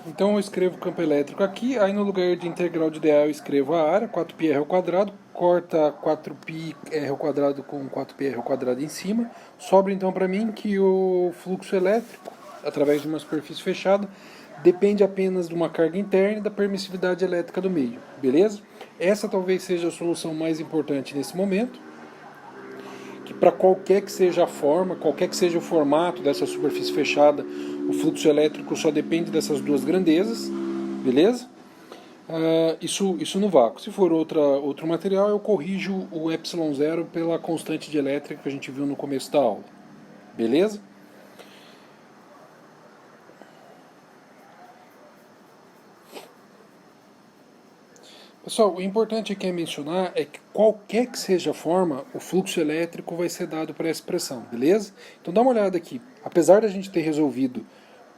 Então eu escrevo campo elétrico aqui, aí no lugar de integral de dA eu escrevo a área, 4πr ao quadrado, corta 4πr ao quadrado com 4πr ao quadrado em cima. Sobra então para mim que o fluxo elétrico, através de uma superfície fechada, depende apenas de uma carga interna e da permissividade elétrica do meio, beleza? Essa talvez seja a solução mais importante nesse momento, que para qualquer que seja a forma, qualquer que seja o formato dessa superfície fechada, o fluxo elétrico só depende dessas duas grandezas, beleza? Isso no vácuo. Se for outro material, eu corrijo o ε0 pela constante de elétrica que a gente viu no começo da aula, beleza? Pessoal, o importante aqui é mencionar é que qualquer que seja a forma, o fluxo elétrico vai ser dado para essa expressão, beleza? Então dá uma olhada aqui. Apesar da gente ter resolvido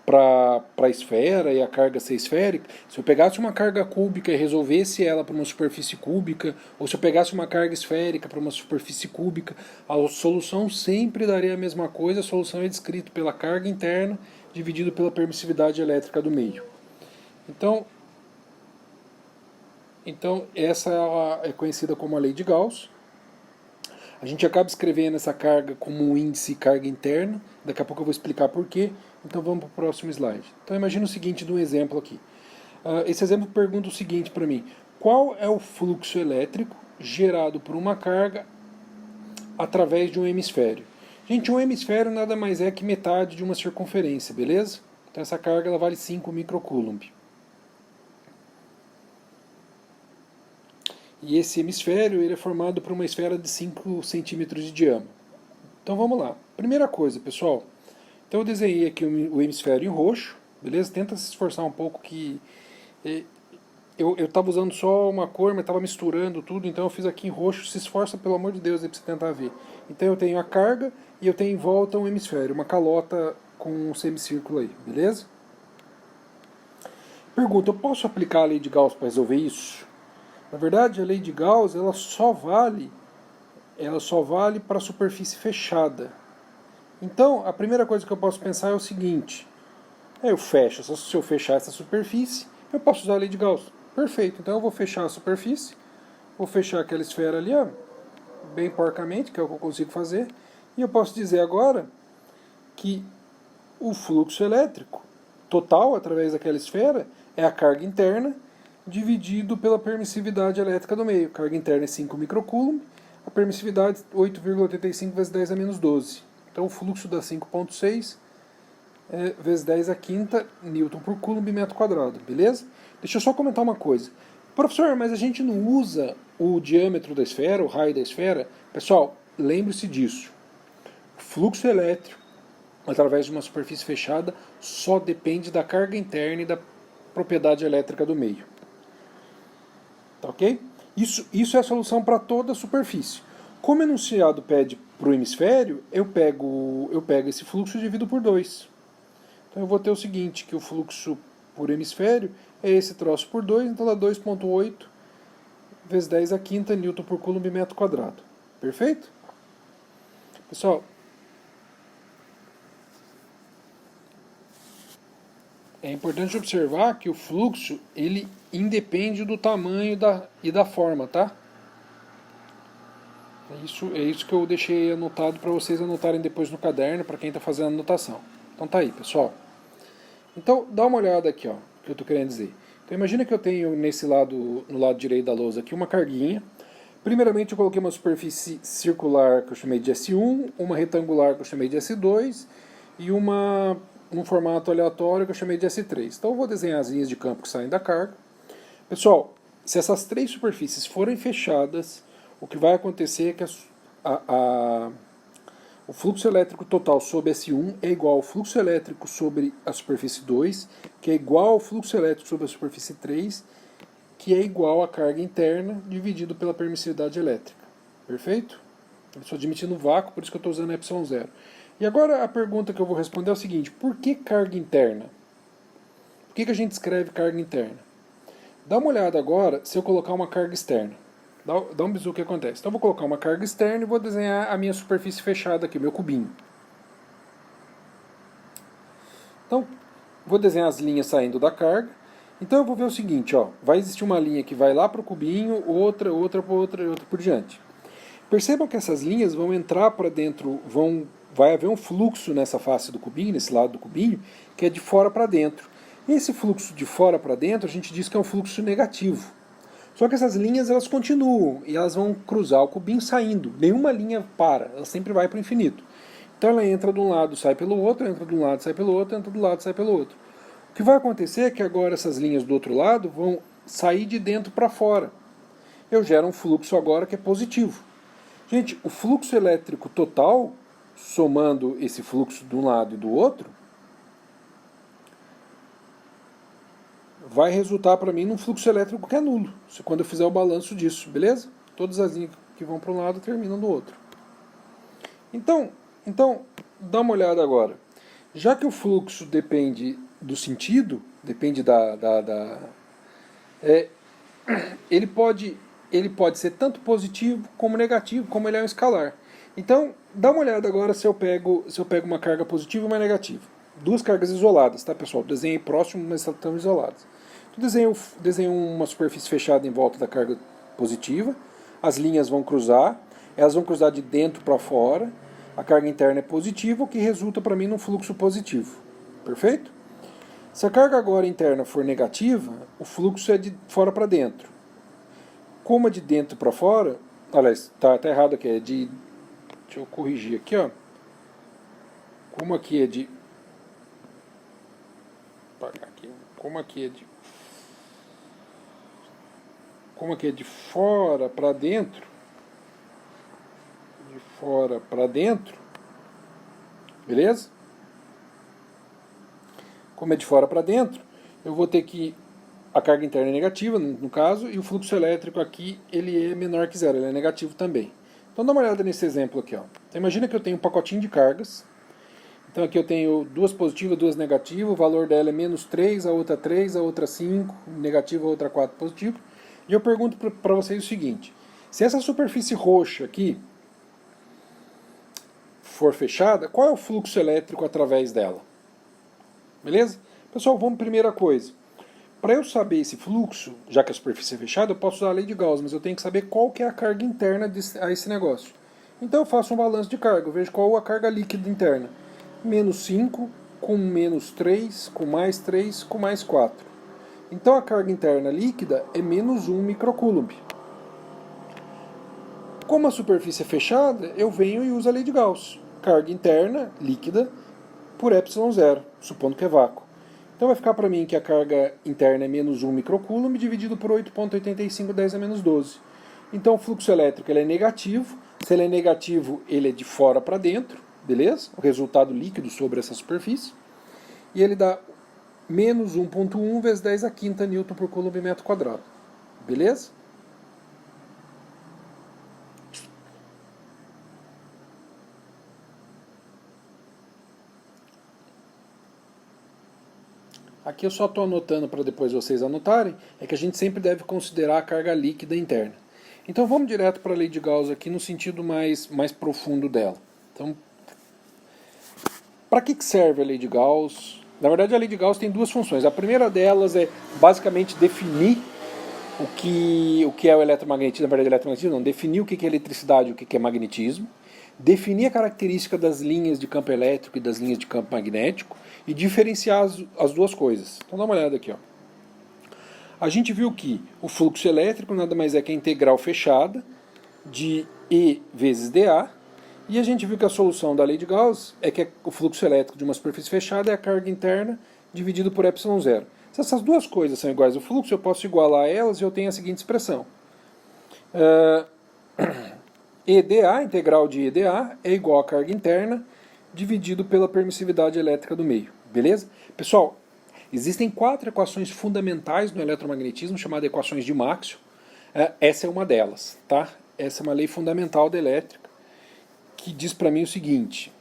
para a esfera e a carga ser esférica, se eu pegasse uma carga cúbica e resolvesse ela para uma superfície cúbica, ou se eu pegasse uma carga esférica para uma superfície cúbica, a solução sempre daria a mesma coisa. A solução é descrita pela carga interna dividido pela permissividade elétrica do meio. Então essa é conhecida como a lei de Gauss. A gente acaba escrevendo essa carga como um índice carga interna. Daqui a pouco eu vou explicar por quê. Então vamos para o próximo slide. Então imagina o seguinte de um exemplo aqui. Esse exemplo pergunta o seguinte para mim. Qual é o fluxo elétrico gerado por uma carga através de um hemisfério? Gente, um hemisfério nada mais é que metade de uma circunferência, beleza? Então essa carga ela vale 5 microcoulomb. E esse hemisfério ele é formado por uma esfera de 5 centímetros de diâmetro. Então vamos lá. Primeira coisa, pessoal. Então eu desenhei aqui o hemisfério em roxo, beleza? Tenta se esforçar um pouco que... Eu estava usando só uma cor, mas estava misturando tudo, então eu fiz aqui em roxo. Se esforça, pelo amor de Deus, aí para você tentar ver. Então eu tenho a carga e eu tenho em volta um hemisfério, uma calota com um semicírculo aí, beleza? Pergunta, eu posso aplicar a lei de Gauss para resolver isso? Na verdade, a lei de Gauss ela só vale para a superfície fechada. Então, a primeira coisa que eu posso pensar é o seguinte: se eu fechar essa superfície, eu posso usar a lei de Gauss. Perfeito. Então eu vou fechar a superfície, vou fechar aquela esfera ali, ó, bem porcamente, que é o que eu consigo fazer, e eu posso dizer agora que o fluxo elétrico total através daquela esfera é a carga interna dividido pela permissividade elétrica do meio. A carga interna é 5 microcoulomb, a permissividade 8,85 vezes 10 a menos 12. Então o fluxo dá 5,6 vezes 10 a quinta newton por coulomb metro quadrado, beleza? Deixa eu só comentar uma coisa. Professor, mas a gente não usa o diâmetro da esfera, o raio da esfera? Pessoal, lembre-se disso. O fluxo elétrico através de uma superfície fechada só depende da carga interna e da propriedade elétrica do meio. Tá ok? Isso é a solução para toda a superfície. Como o enunciado pede para o hemisfério, eu pego esse fluxo e divido por 2. Então eu vou ter o seguinte, que o fluxo por hemisfério é esse troço por 2, então dá 2,8 vezes 10 a quinta newton por coulomb metro quadrado. Perfeito? Pessoal, é importante observar que o fluxo ele independe do tamanho e da forma, tá? É isso que eu deixei anotado para vocês anotarem depois no caderno, para quem está fazendo a anotação. Então tá aí, pessoal. Então dá uma olhada aqui, ó, o que eu estou querendo dizer. Então imagina que eu tenho no lado direito da lousa aqui, uma carguinha. Primeiramente eu coloquei uma superfície circular que eu chamei de S1, uma retangular que eu chamei de S2 e um formato aleatório que eu chamei de S3. Então eu vou desenhar as linhas de campo que saem da carga. Pessoal, se essas três superfícies forem fechadas, o que vai acontecer é que o fluxo elétrico total sobre S1 é igual ao fluxo elétrico sobre a superfície 2, que é igual ao fluxo elétrico sobre a superfície 3, que é igual à carga interna dividido pela permissividade elétrica. Perfeito? Eu estou admitindo vácuo, por isso que eu estou usando ε0. E agora a pergunta que eu vou responder é o seguinte: por que carga interna? Por que a gente escreve carga interna? Dá uma olhada agora se eu colocar uma carga externa. Dá um bisu o que acontece. Então eu vou colocar uma carga externa e vou desenhar a minha superfície fechada aqui, o meu cubinho. Então, Vou desenhar as linhas saindo da carga. Então eu vou ver o seguinte, ó, vai existir uma linha que vai lá para o cubinho, outra por diante. Percebam que essas linhas vão entrar para dentro, vai haver um fluxo nessa face do cubinho, nesse lado do cubinho, que é de fora para dentro. E esse fluxo de fora para dentro a gente diz que é um fluxo negativo. Só que essas linhas elas continuam e elas vão cruzar o cubinho saindo. Nenhuma linha para, ela sempre vai para o infinito. Então ela entra de um lado, sai pelo outro, entra de um lado, sai pelo outro, entra do lado, sai pelo outro. O que vai acontecer é que agora essas linhas do outro lado vão sair de dentro para fora. Eu gero um fluxo agora que é positivo. Gente, o fluxo elétrico total, somando esse fluxo de um lado e do outro, vai resultar para mim num fluxo elétrico que é nulo, quando eu fizer o balanço disso, beleza? Todas as linhas que vão para um lado terminam do outro. Então, dá uma olhada agora. Já que o fluxo depende do sentido, depende ele pode ser tanto positivo como negativo, como ele é um escalar. Então, dá uma olhada agora se eu pego uma carga positiva e uma negativa. Duas cargas isoladas, tá, pessoal? Desenhei próximo, mas estão isoladas. Então, desenho uma superfície fechada em volta da carga positiva. As linhas vão cruzar. Elas vão cruzar de dentro para fora. A carga interna é positiva, o que resulta para mim num fluxo positivo. Perfeito? Se a carga agora interna for negativa, o fluxo é de fora para dentro. Como é de dentro para fora, aliás, tá errado aqui, deixa eu corrigir aqui, ó. Como aqui é de fora para dentro, beleza? Como é de fora para dentro, eu vou ter que a carga interna é negativa, no caso, e o fluxo elétrico aqui ele é menor que zero, ele é negativo também. Então dá uma olhada nesse exemplo aqui, ó. Então, imagina que eu tenho um pacotinho de cargas. Então aqui eu tenho duas positivas, duas negativas, o valor dela é menos 3, a outra 3, a outra 5, negativa, a outra 4 positivo. E eu pergunto para vocês o seguinte: se essa superfície roxa aqui for fechada, qual é o fluxo elétrico através dela? Beleza? Pessoal, vamos primeira coisa. Para eu saber esse fluxo, já que a superfície é fechada, eu posso usar a lei de Gauss, mas eu tenho que saber qual que é a carga interna a esse negócio. Então eu faço um balanço de carga, eu vejo qual é a carga líquida interna. Menos 5, com menos 3, com mais 3, com mais 4. Então a carga interna líquida é menos 1 microcoulomb. Como a superfície é fechada, eu venho e uso a lei de Gauss. Carga interna líquida por ε0, supondo que é vácuo. Então vai ficar para mim que a carga interna é menos 1 microcoulomb dividido por 8,85 10 a menos 12. Então o fluxo elétrico ele é negativo. Se ele é negativo, ele é de fora para dentro, beleza? O resultado líquido sobre essa superfície. E ele dá menos 1,1 vezes 10 a quinta newton por coulomb metro quadrado. Beleza? Aqui eu só estou anotando para depois vocês anotarem, é que a gente sempre deve considerar a carga líquida interna. Então vamos direto para a lei de Gauss aqui no sentido mais profundo dela. Então, para que serve a lei de Gauss? Na verdade a lei de Gauss tem duas funções. A primeira delas é basicamente definir o que é o eletromagnetismo, na verdade eletromagnetismo não, definir o que é eletricidade e o que é magnetismo, definir a característica das linhas de campo elétrico e das linhas de campo magnético e diferenciar as duas coisas. Então dá uma olhada aqui, ó. A gente viu que o fluxo elétrico nada mais é que a integral fechada de E vezes dA, e a gente viu que a solução da lei de Gauss é que o fluxo elétrico de uma superfície fechada é a carga interna dividido por ε0. Se essas duas coisas são iguais ao fluxo, eu posso igualar elas e eu tenho a seguinte expressão. EdA, integral de EdA, é igual a carga interna dividido pela permissividade elétrica do meio. Beleza? Pessoal, existem 4 equações fundamentais no eletromagnetismo, chamadas equações de Maxwell. Essa é uma delas, tá? Essa é uma lei fundamental da elétrica, que diz para mim o seguinte,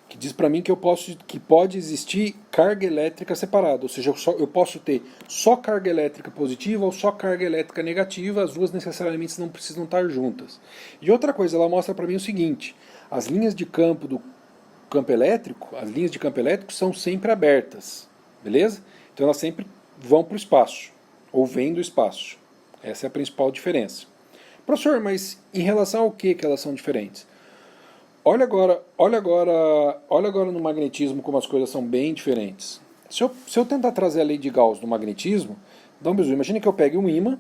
que diz para mim que pode existir carga elétrica separada, ou seja, eu posso ter só carga elétrica positiva ou só carga elétrica negativa, as duas necessariamente não precisam estar juntas. E outra coisa, ela mostra para mim o seguinte, as linhas de campo campo elétrico, as linhas de campo elétrico são sempre abertas, beleza? Então elas sempre vão para o espaço, ou vêm do espaço. Essa é a principal diferença. Professor, mas em relação ao que elas são diferentes? Olha agora no magnetismo como as coisas são bem diferentes. Se eu tentar trazer a lei de Gauss no magnetismo, dá um bisu. Imagina que eu pegue um ímã,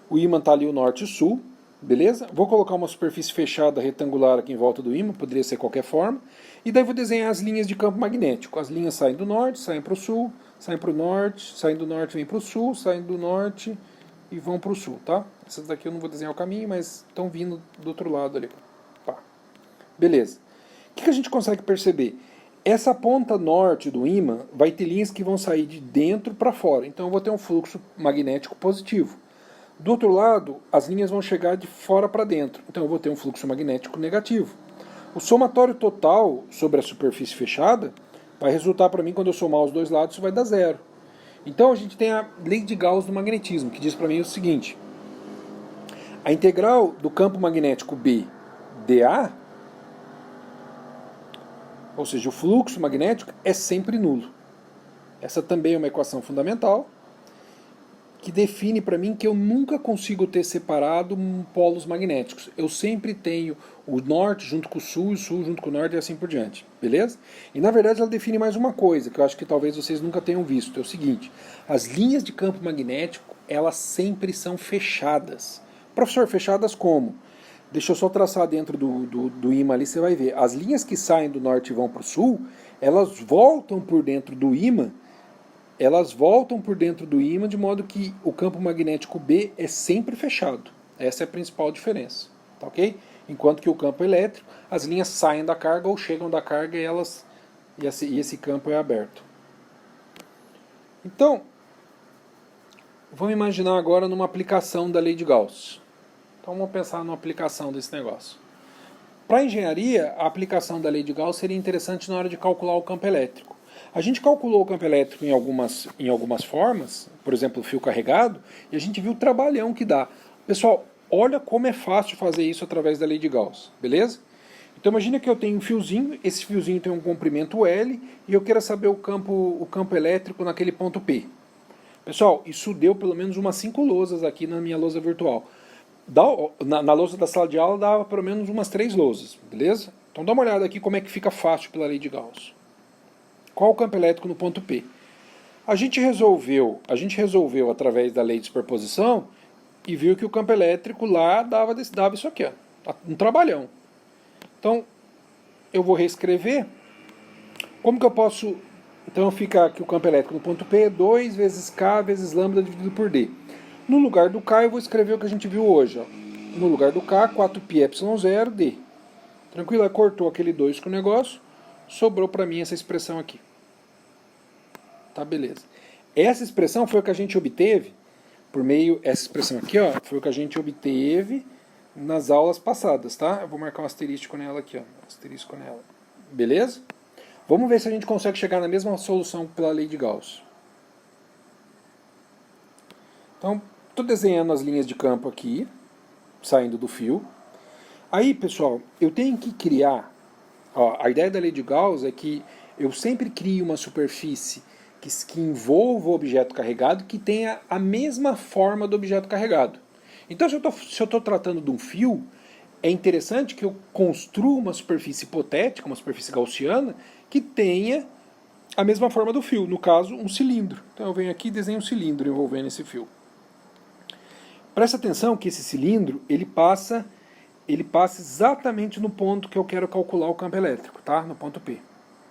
o ímã está ali o norte e o sul, beleza? Vou colocar uma superfície fechada retangular aqui em volta do ímã, poderia ser qualquer forma, e daí vou desenhar as linhas de campo magnético. As linhas saem do norte, saem para o sul, saem para o norte, saem do norte, vêm para o sul, saem do norte e vão para o sul, tá? Essas daqui eu não vou desenhar o caminho, mas estão vindo do outro lado ali. Tá. Beleza. O que a gente consegue perceber? Essa ponta norte do ímã vai ter linhas que vão sair de dentro para fora, então eu vou ter um fluxo magnético positivo. Do outro lado, as linhas vão chegar de fora para dentro, então eu vou ter um fluxo magnético negativo. O somatório total sobre a superfície fechada vai resultar para mim, quando eu somar os dois lados, isso vai dar zero. Então a gente tem a lei de Gauss do magnetismo, que diz para mim o seguinte: a integral do campo magnético B dA, ou seja, o fluxo magnético, é sempre nulo. Essa também é uma equação fundamental que define para mim que eu nunca consigo ter separado polos magnéticos. Eu sempre tenho o norte junto com o sul junto com o norte e assim por diante. Beleza? E na verdade ela define mais uma coisa, que eu acho que talvez vocês nunca tenham visto. É o seguinte: as linhas de campo magnético, elas sempre são fechadas. Professor, fechadas como? Deixa eu só traçar dentro do ímã ali, você vai ver. As linhas que saem do norte e vão para o sul, elas voltam por dentro do ímã, de modo que o campo magnético B é sempre fechado. Essa é a principal diferença. Tá ok? Enquanto que o campo elétrico, as linhas saem da carga ou chegam da carga e esse campo é aberto. Então, vamos imaginar agora numa aplicação da lei de Gauss. Então vamos pensar numa aplicação desse negócio. Para a engenharia, a aplicação da lei de Gauss seria interessante na hora de calcular o campo elétrico. A gente calculou o campo elétrico em algumas formas, por exemplo, o fio carregado, e a gente viu o trabalhão que dá. Pessoal, olha como é fácil fazer isso através da lei de Gauss, beleza? Então imagina que eu tenho um fiozinho, esse fiozinho tem um comprimento L, e eu quero saber o campo elétrico naquele ponto P. Pessoal, isso deu pelo menos umas 5 lousas aqui na minha lousa virtual. Na lousa da sala de aula dava pelo menos umas 3 lousas, beleza? Então dá uma olhada aqui como é que fica fácil pela lei de Gauss. Qual o campo elétrico no ponto P? A gente resolveu através da lei de superposição e viu que o campo elétrico lá dava isso aqui, ó, um trabalhão. Então eu vou reescrever. Como que eu posso... Então fica aqui o campo elétrico no ponto P, 2 vezes K vezes lambda dividido por D. No lugar do K eu vou escrever o que a gente viu hoje. Ó. No lugar do K, 4πε0 D. Tranquilo? Aí cortou aquele 2 com o negócio, sobrou para mim essa expressão aqui. Tá, beleza. Essa expressão foi o que a gente obteve essa expressão aqui, ó, foi o que a gente obteve nas aulas passadas, tá? Eu vou marcar um asterisco nela aqui, ó. Asterisco nela. Beleza? Vamos ver se a gente consegue chegar na mesma solução pela lei de Gauss. Então, estou desenhando as linhas de campo aqui, saindo do fio. Aí, pessoal, eu tenho que criar... Ó, a ideia da lei de Gauss é que eu sempre crio uma superfície que envolva o objeto carregado, que tenha a mesma forma do objeto carregado. Então, se eu estou tratando de um fio, é interessante que eu construa uma superfície hipotética, uma superfície gaussiana, que tenha a mesma forma do fio, no caso, um cilindro. Então eu venho aqui e desenho um cilindro envolvendo esse fio. Presta atenção que esse cilindro, ele passa exatamente no ponto que eu quero calcular o campo elétrico, tá? No ponto P.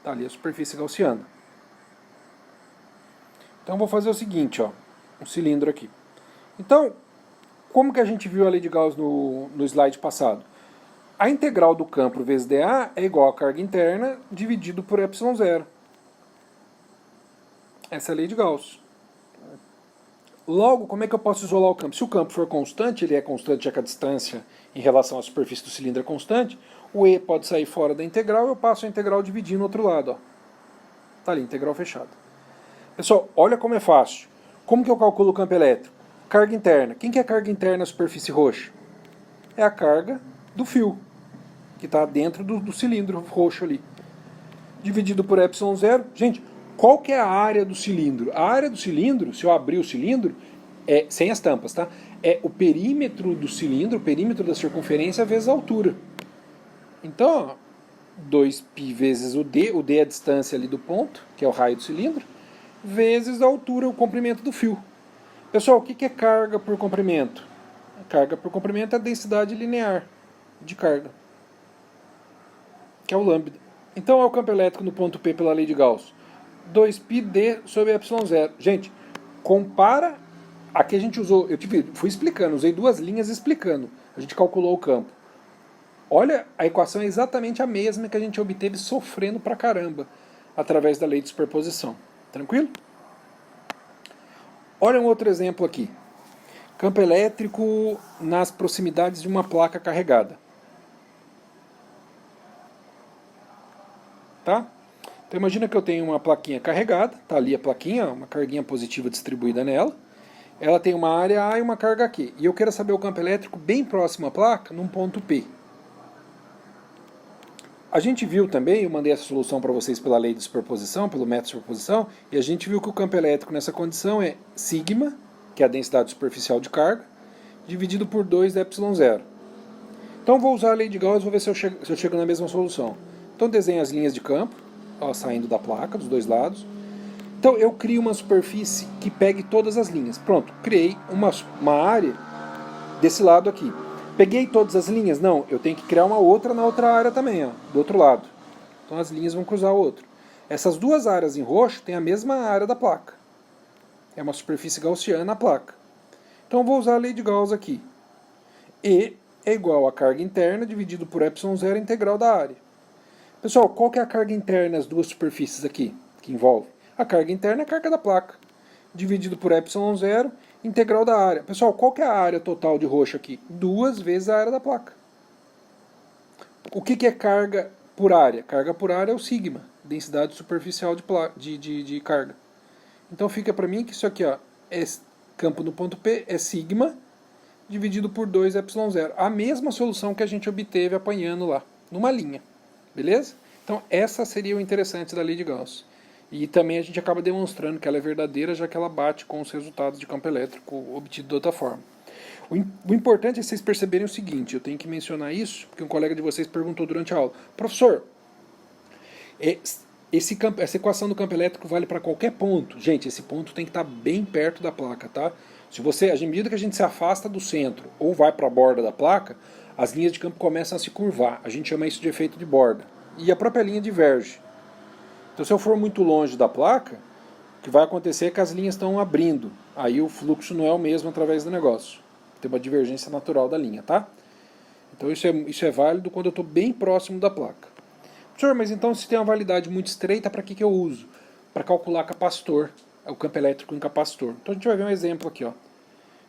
Tá ali a superfície gaussiana. Então eu vou fazer o seguinte, ó, um cilindro aqui. Então, como que a gente viu a lei de Gauss no slide passado? A integral do campo vezes dA é igual à carga interna dividido por ε0. Essa é a lei de Gauss. Logo, como é que eu posso isolar o campo? Se o campo for constante, ele é constante já que a distância em relação à superfície do cilindro é constante, o E pode sair fora da integral, eu passo a integral dividindo no outro lado. Está ali, integral fechada. Pessoal, olha como é fácil. Como que eu calculo o campo elétrico? Carga interna. Quem que é a carga interna na superfície roxa? É a carga do fio, que está dentro do cilindro roxo ali. dividido por ε0. Gente, qual que é a área do cilindro? A área do cilindro, se eu abrir o cilindro, é sem as tampas, tá? É o perímetro do cilindro, o perímetro da circunferência vezes a altura. Então, ó, 2π vezes o d é a distância ali do ponto, que é o raio do cilindro, vezes a altura, o comprimento do fio. Pessoal, o que é carga por comprimento? A carga por comprimento é a densidade linear de carga, que é o lambda. Então é o campo elétrico no ponto P pela lei de Gauss. 2πd sobre ε0. Gente, compara. Aqui a gente usou, fui explicando, usei duas linhas explicando. A gente calculou o campo. Olha, a equação é exatamente a mesma que a gente obteve sofrendo pra caramba através da lei de superposição. Tranquilo? Olha um outro exemplo aqui. Campo elétrico nas proximidades de uma placa carregada. Tá? Então imagina que eu tenho uma plaquinha carregada, tá ali a plaquinha, uma carguinha positiva distribuída nela. Ela tem uma área A e uma carga Q. E eu quero saber o campo elétrico bem próximo à placa, num ponto P. A gente viu também, eu mandei essa solução para vocês pela lei de superposição, pelo método de superposição, e a gente viu que o campo elétrico nessa condição é sigma, que é a densidade superficial de carga, dividido por 2 ε0. Então vou usar a lei de Gauss e vou ver se eu chego na mesma solução. Então desenho as linhas de campo, ó, saindo da placa, dos dois lados. Então eu crio uma superfície que pegue todas as linhas. Pronto, criei uma área desse lado aqui. Peguei todas as linhas? Não, eu tenho que criar uma outra na outra área também, ó, do outro lado. Então as linhas vão cruzar o outro. Essas duas áreas em roxo têm a mesma área da placa. É uma superfície gaussiana na placa. Então eu vou usar a lei de Gauss aqui. E é igual a carga interna dividido por ε0 integral da área. Pessoal, qual que é a carga interna das duas superfícies aqui que envolve? A carga interna é a carga da placa, dividido por ε0 integral da área. Pessoal, qual que é a área total de roxo aqui? 2 vezes a área da placa. O que é carga por área? Carga por área é o sigma, densidade superficial de carga. Então fica para mim que isso aqui, ó, é campo no ponto P é sigma dividido por 2 ε0. A mesma solução que a gente obteve apanhando lá, numa linha. Beleza? Então essa seria o interessante da lei de Gauss. E também a gente acaba demonstrando que ela é verdadeira, já que ela bate com os resultados de campo elétrico obtido de outra forma. O importante é vocês perceberem o seguinte, eu tenho que mencionar isso, porque um colega de vocês perguntou durante a aula: professor, essa equação do campo elétrico vale para qualquer ponto? Gente, esse ponto tem que estar bem perto da placa, tá? Se você, à medida que a gente se afasta do centro ou vai para a borda da placa, as linhas de campo começam a se curvar. A gente chama isso de efeito de borda. E a própria linha diverge. Então, se eu for muito longe da placa, o que vai acontecer é que as linhas estão abrindo. Aí o fluxo não é o mesmo através do negócio. Tem uma divergência natural da linha, tá? Então isso é válido quando eu estou bem próximo da placa. Professor, mas então se tem uma validade muito estreita, para que eu uso? Para calcular capacitor, o campo elétrico em capacitor. Então a gente vai ver um exemplo aqui, ó.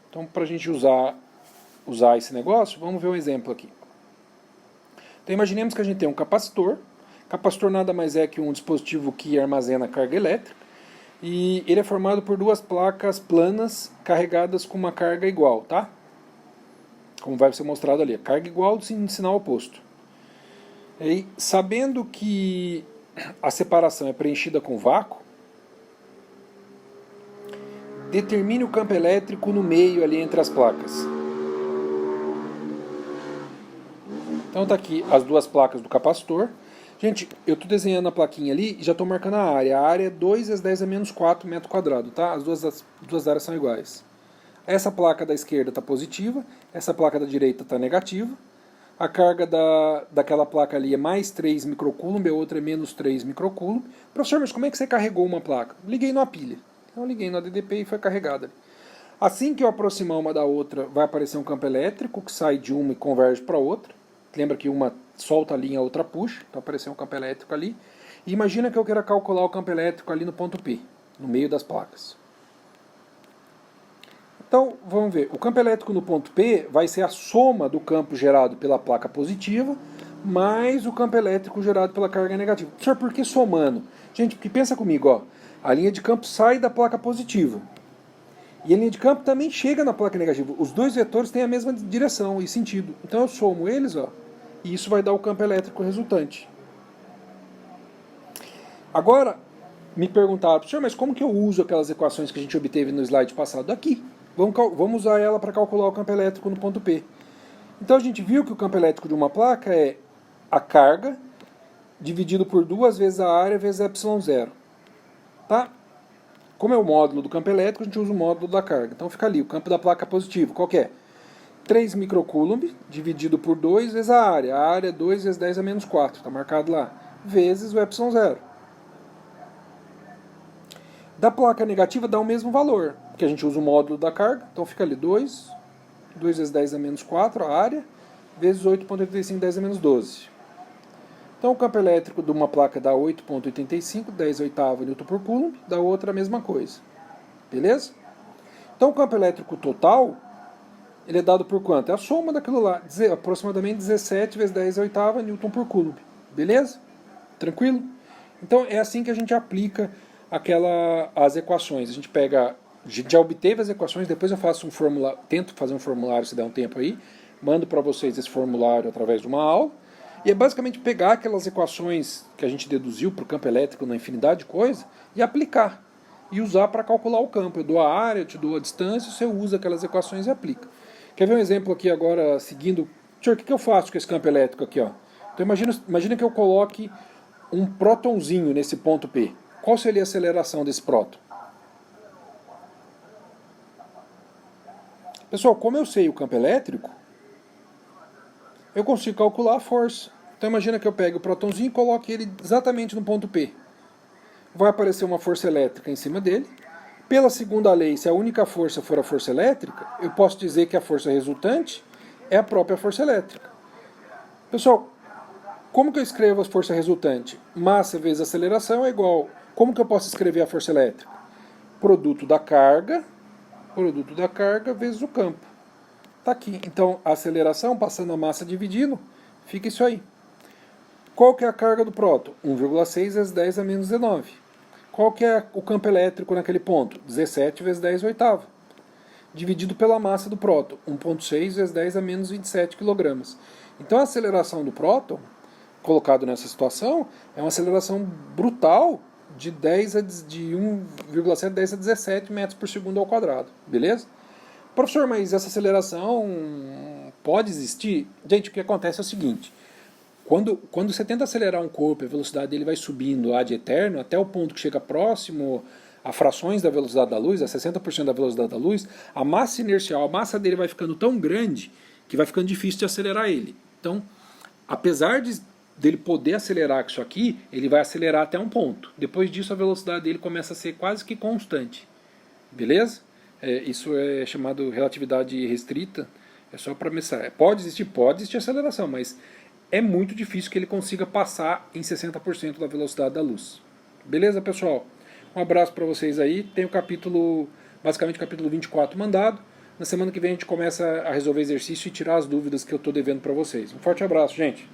Então para a gente usar esse negócio, vamos ver um exemplo aqui. Então imaginemos que a gente tem um capacitor. Capacitor nada mais é que um dispositivo que armazena carga elétrica. E ele é formado por duas placas planas carregadas com uma carga igual, tá? Como vai ser mostrado ali. Carga igual em sinal oposto. E sabendo que a separação é preenchida com vácuo, determine o campo elétrico no meio ali entre as placas. Então tá aqui as duas placas do capacitor. Gente, eu estou desenhando a plaquinha ali e já estou marcando a área. A área é 2 vezes 10 a menos 4 metros quadrados, tá? As duas áreas são iguais. Essa placa da esquerda está positiva, essa placa da direita está negativa. A carga daquela placa ali é mais 3 microcoulomb, a outra é menos 3 microcoulomb. Professor, mas como é que você carregou uma placa? Liguei numa pilha. Eu liguei no ADDP e foi carregada. Assim que eu aproximar uma da outra, vai aparecer um campo elétrico que sai de uma e converge para a outra. Lembra que uma solta a linha, a outra puxa. Então apareceu um campo elétrico ali. E imagina que eu queira calcular o campo elétrico ali no ponto P, no meio das placas. Então, vamos ver. O campo elétrico no ponto P vai ser a soma do campo gerado pela placa positiva mais o campo elétrico gerado pela carga negativa. Professor, por que somando? Gente, porque pensa comigo, ó. A linha de campo sai da placa positiva. E a linha de campo também chega na placa negativa. Os dois vetores têm a mesma direção e sentido. Então eu somo eles, ó, e isso vai dar o campo elétrico resultante. Agora, me perguntaram, senhor, mas como que eu uso aquelas equações que a gente obteve no slide passado? Aqui. Vamos usar ela para calcular o campo elétrico no ponto P. Então a gente viu que o campo elétrico de uma placa é a carga dividido por 2 vezes a área vezes ε0. Tá? Como é o módulo do campo elétrico, a gente usa o módulo da carga. Então fica ali, o campo da placa positivo. Qual que é? 3 microcoulomb dividido por 2 vezes a área. A área é 2 vezes 10 a menos 4, está marcado lá. Vezes o ε0. Da placa negativa dá o mesmo valor, porque a gente usa o módulo da carga, então fica ali 2 vezes 10 a menos 4, a área, vezes 8,85, 10 a menos 12. Então o campo elétrico de uma placa dá 8,85, 10 oitava Newton por Coulomb, da outra a mesma coisa. Beleza? Então o campo elétrico total, ele é dado por quanto? É a soma daquilo lá, aproximadamente 17 vezes 10 oitava Newton por Coulomb. Beleza? Tranquilo? Então é assim que a gente aplica as equações. A gente já obteve as equações, depois eu faço um formulário, tento fazer um formulário se der um tempo aí, mando para vocês esse formulário através de uma aula, e é basicamente pegar aquelas equações que a gente deduziu para o campo elétrico na infinidade de coisas e aplicar, e usar para calcular o campo. Eu dou a área, eu te dou a distância, você usa aquelas equações e aplica. Quer ver um exemplo aqui agora, seguindo, senhor, o que eu faço com esse campo elétrico aqui? Ó? Então imagina que eu coloque um prótonzinho nesse ponto P. Qual seria a aceleração desse próton? Pessoal, como eu sei o campo elétrico, eu consigo calcular a força. Então imagina que eu pegue o prótonzinho e coloque ele exatamente no ponto P. Vai aparecer uma força elétrica em cima dele. Pela segunda lei, se a única força for a força elétrica, eu posso dizer que a força resultante é a própria força elétrica. Pessoal, como que eu escrevo a força resultante? Massa vezes aceleração é igual... Como que eu posso escrever a força elétrica? Produto da carga vezes o campo. Está aqui. Então, a aceleração, passando a massa dividindo, fica isso aí. Qual que é a carga do próton? 1,6 vezes 10 a menos 19. Qual que é o campo elétrico naquele ponto? 17 vezes 10 oitava. Dividido pela massa do próton. 1,6 vezes 10 a menos 27 kg. Então, a aceleração do próton, colocado nessa situação, é uma aceleração brutal de 1,7 10 a 17 metros por segundo ao quadrado. Beleza? Professor, mas essa aceleração pode existir? Gente, o que acontece é o seguinte. Quando você tenta acelerar um corpo, a velocidade dele vai subindo ad eterno, até o ponto que chega próximo a frações da velocidade da luz, a 60% da velocidade da luz, a massa inercial, a massa dele vai ficando tão grande que vai ficando difícil de acelerar ele. Então, apesar dele poder acelerar com isso aqui, ele vai acelerar até um ponto. Depois disso, a velocidade dele começa a ser quase que constante. Beleza? Isso é chamado relatividade restrita. É só para mensurar. Pode existir aceleração, mas é muito difícil que ele consiga passar em 60% da velocidade da luz. Beleza, pessoal? Um abraço para vocês aí. Tem basicamente o capítulo 24 mandado. Na semana que vem a gente começa a resolver exercício e tirar as dúvidas que eu estou devendo para vocês. Um forte abraço, gente.